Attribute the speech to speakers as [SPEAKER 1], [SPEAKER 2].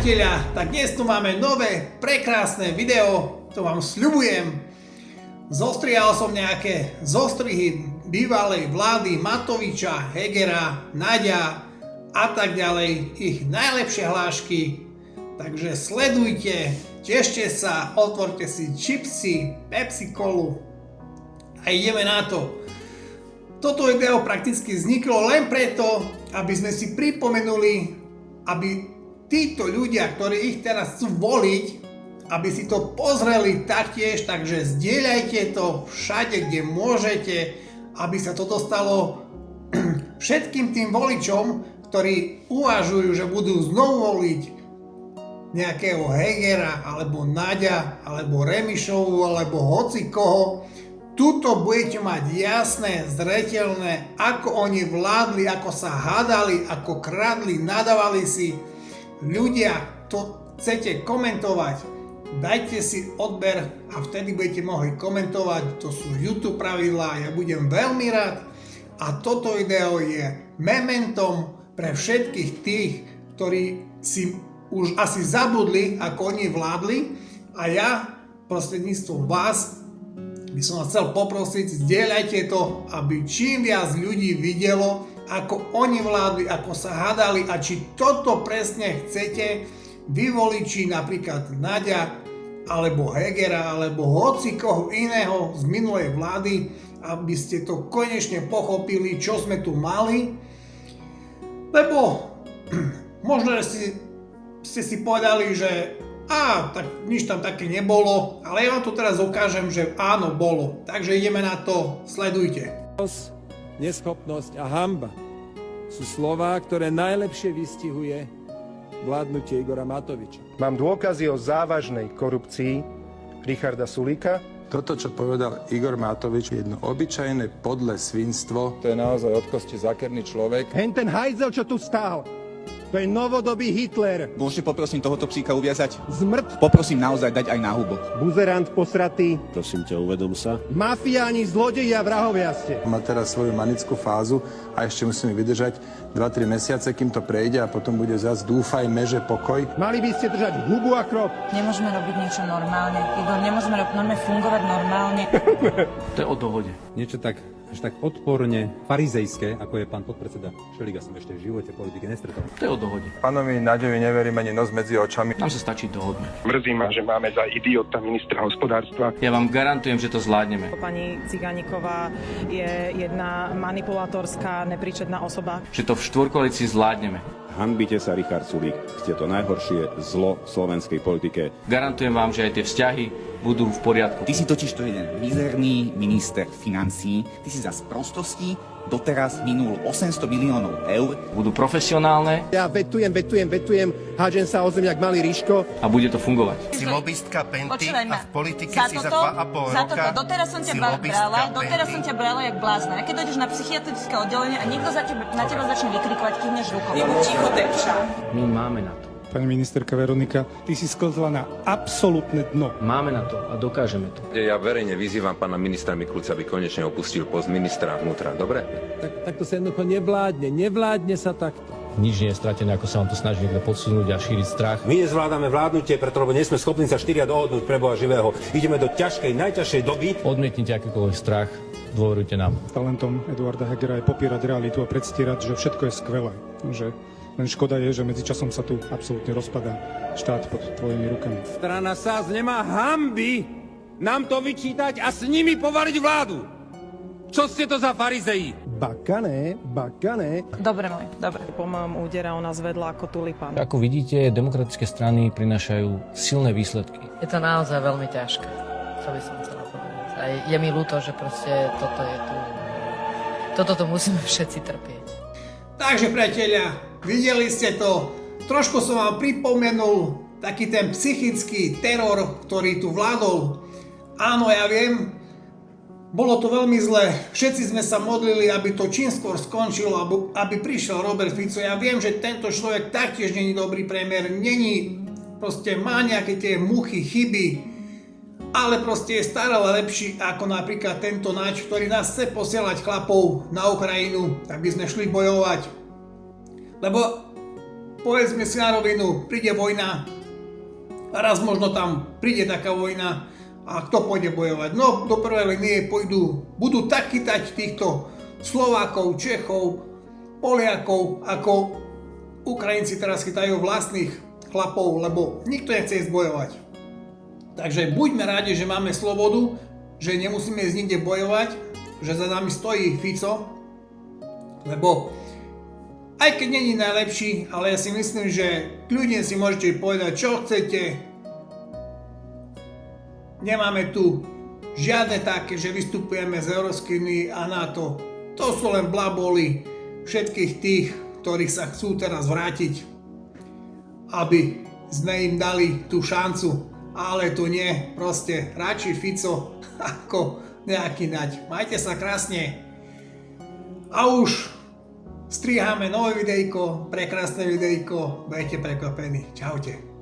[SPEAKER 1] priatelia, tak dnes tu máme nové, prekrásne video, to vám sľubujem. Zostrihal som nejaké zostrihy bývalej vlády Matoviča, Hegera, Naďa a tak ďalej, ich najlepšie hlášky. Takže sledujte, tešte sa, otvorte si čipsy, Pepsi Colu a ideme na to. Toto video prakticky vzniklo len preto, aby sme si pripomenuli, aby títo ľudia, ktorí ich teraz chcú voliť, aby si to pozreli taktiež, takže zdieľajte to všade, kde môžete, aby sa to dostalo všetkým tým voličom, ktorí uvažujú, že budú znovu voliť nejakého Hegera, alebo Naďa, alebo Remišovu, alebo hoci koho. Tuto budete mať jasné, zreteľné, ako oni vládli, ako sa hádali, ako kradli, nadávali si. Ľudia, to chcete komentovať, dajte si odber a vtedy budete mohli komentovať. To sú YouTube pravidlá, ja budem veľmi rád. A toto video je mementom pre všetkých tých, ktorí si už asi zabudli, ako oni vládli. A ja prostredníctvom vás by som vás chcel poprosiť, zdieľajte to, aby čím viac ľudí videlo, ako oni vládli, ako sa hádali a či toto presne chcete vy voliči, napríklad Naďa, alebo Hegera, alebo hoci koho iného z minulej vlády, aby ste to konečne pochopili, čo sme tu mali. Lebo možno, že ste si povedali, že tak nič tam také nebolo, ale ja vám tu teraz ukážem, že áno, bolo. Takže ideme na to, sledujte.
[SPEAKER 2] Neschopnosť a hanba sú slová, ktoré najlepšie vystihuje vládnutie Igora Matoviča.
[SPEAKER 3] Mám dôkazy o závažnej korupcii Richarda Sulíka.
[SPEAKER 4] Toto, čo povedal Igor Matovič, je jedno obyčajné podlé svinstvo. To je naozaj od kosti zákerný človek.
[SPEAKER 3] Ten hajzel, čo tu stál, to je novodobý Hitler.
[SPEAKER 5] Môžete poprosím tohoto psíka uviazať?
[SPEAKER 3] Zmrt.
[SPEAKER 5] Poprosím naozaj dať aj náhubok.
[SPEAKER 3] Buzerant posratý.
[SPEAKER 6] Prosím ťa, uvedom sa.
[SPEAKER 3] Mafiáni, zlodeji a vrahovia ste.
[SPEAKER 4] Má teraz svoju manickú fázu a ešte musíme vydržať 2-3 mesiace, kým to prejde a potom bude zas dúfajme, že pokoj.
[SPEAKER 3] Mali by ste držať hubu a krok.
[SPEAKER 7] Nemôžeme robiť niečo normálne. Igor, nemôžeme normálne fungovať normálne.
[SPEAKER 6] To je o dohode.
[SPEAKER 8] Niečo tak až tak odporne farizejské, ako je pán podpredseda Šeliga, som ešte v živote politiky nestretol.
[SPEAKER 6] To je o dohode.
[SPEAKER 4] Pánovi Naďovi neverím ani nos medzi očami.
[SPEAKER 6] Nám sa stačí dohodnúť.
[SPEAKER 3] Mrzí ma, že máme za idiota ministra hospodárstva.
[SPEAKER 6] Ja vám garantujem, že to zvládneme.
[SPEAKER 9] Pani Cigániková je jedna manipulátorská, nepríčetná osoba.
[SPEAKER 6] Že to v štvorkoalícii zvládneme.
[SPEAKER 10] Hanbite sa, Richard Sulík. Ste to najhoršie zlo v slovenskej politike.
[SPEAKER 6] Garantujem vám, že aj tie vzťahy budú v poriadku.
[SPEAKER 5] Ty si totiž to jeden mizerný minister financií. Ty si za sprostosti doteraz minul 800 miliónov eur.
[SPEAKER 6] Budú profesionálne
[SPEAKER 3] Ja vetujem, hádžem sa o zem jak malý Ríško.
[SPEAKER 6] a bude to fungovať.
[SPEAKER 11] Si lobistka Penty
[SPEAKER 7] Počúvaj ma.
[SPEAKER 11] a v politike
[SPEAKER 7] Za
[SPEAKER 11] si
[SPEAKER 7] toto,
[SPEAKER 11] za 2,5
[SPEAKER 7] za
[SPEAKER 11] roka
[SPEAKER 7] toto. Doteraz som ťa
[SPEAKER 11] si
[SPEAKER 7] brala,
[SPEAKER 11] lobistka Penty.
[SPEAKER 7] jak blázna. A keď dojdeš na psychiatrické oddelenie a niekto na teba začne vykrikovať, kývneš rukou. Ticho, depša.
[SPEAKER 6] My máme na to.
[SPEAKER 2] Pani ministerka Veronika, ty si sklzla na absolútne dno.
[SPEAKER 6] Máme na to a dokážeme to.
[SPEAKER 12] Ja verejne vyzývam pána ministra Mikulca, aby konečne opustil post ministra vnútra. Dobre?
[SPEAKER 2] Tak to sa jednoducho nevládne sa takto.
[SPEAKER 8] Nič nie je stratené, ako sa vám to snaží niekto podsunúť a šíriť strach.
[SPEAKER 10] My nezvládame vládnutie, preto lebo nie sme schopní sa štyria dohodnúť pre Boha živého. Ideme do ťažkej, najťažšej doby.
[SPEAKER 8] Odmietnite akýkoľvek strach, dôverujte nám.
[SPEAKER 2] Talentom Eduarda Hegera je popírať realitu a predstierať, že všetko je skvelé. Že len škoda je, že medzičasom sa tu absolútne rozpadá štát pod tvojimi rukami. Strana SAS nemá hanby nám to vyčítať a s nimi povaliť vládu. Čo ste to za farizeji?
[SPEAKER 3] Bakané.
[SPEAKER 7] Dobre môj, dobre.
[SPEAKER 9] Pomám údera, ona zvedla ako tulipán.
[SPEAKER 8] Ako vidíte, demokratické strany prinášajú silné výsledky.
[SPEAKER 7] Je to naozaj veľmi ťažké. To by som chcela povedať. A je mi ľúto, že proste toto je tu. Toto musíme všetci trpieť.
[SPEAKER 1] Takže priatelia, videli ste to, trošku som vám pripomenul taký ten psychický teror, ktorý tu vládol. Áno, ja viem, bolo to veľmi zlé, všetci sme sa modlili, aby to čím skôr skončilo, aby prišiel Robert Fico. Ja viem, že tento človek taktiež není dobrý premiér, proste má nejaké tie muchy, chyby, ale proste je stále lepší ako napríklad tento Naď, ktorý nás chce posielať chlapov na Ukrajinu, aby sme šli bojovať. Lebo povedzme si na rovinu, príde vojna a raz možno tam príde taká vojna a kto pôjde bojovať? No do prvej linie budú tak chytať týchto Slovákov, Čechov, Poliakov, ako Ukrajinci teraz chytajú vlastných chlapov, lebo nikto nechce ísť bojovať. Takže buďme rádi, že máme slobodu, že nemusíme ísť nikde bojovať, že za nami stojí Fico, lebo aj keď není najlepší, ale ja si myslím, že kľudne si môžete povedať, čo chcete. Nemáme tu žiadne také, že vystupujeme z Európskej únie a NATO. To sú len blaboly všetkých tých, ktorí sa chcú teraz vrátiť, aby sme im dali tú šancu. Ale tu nie, proste radšej Fico ako nejaký Naď. Majte sa krásne. A už striháme nové videjko, prekrásne videjko, budete prekvapení. Čaute.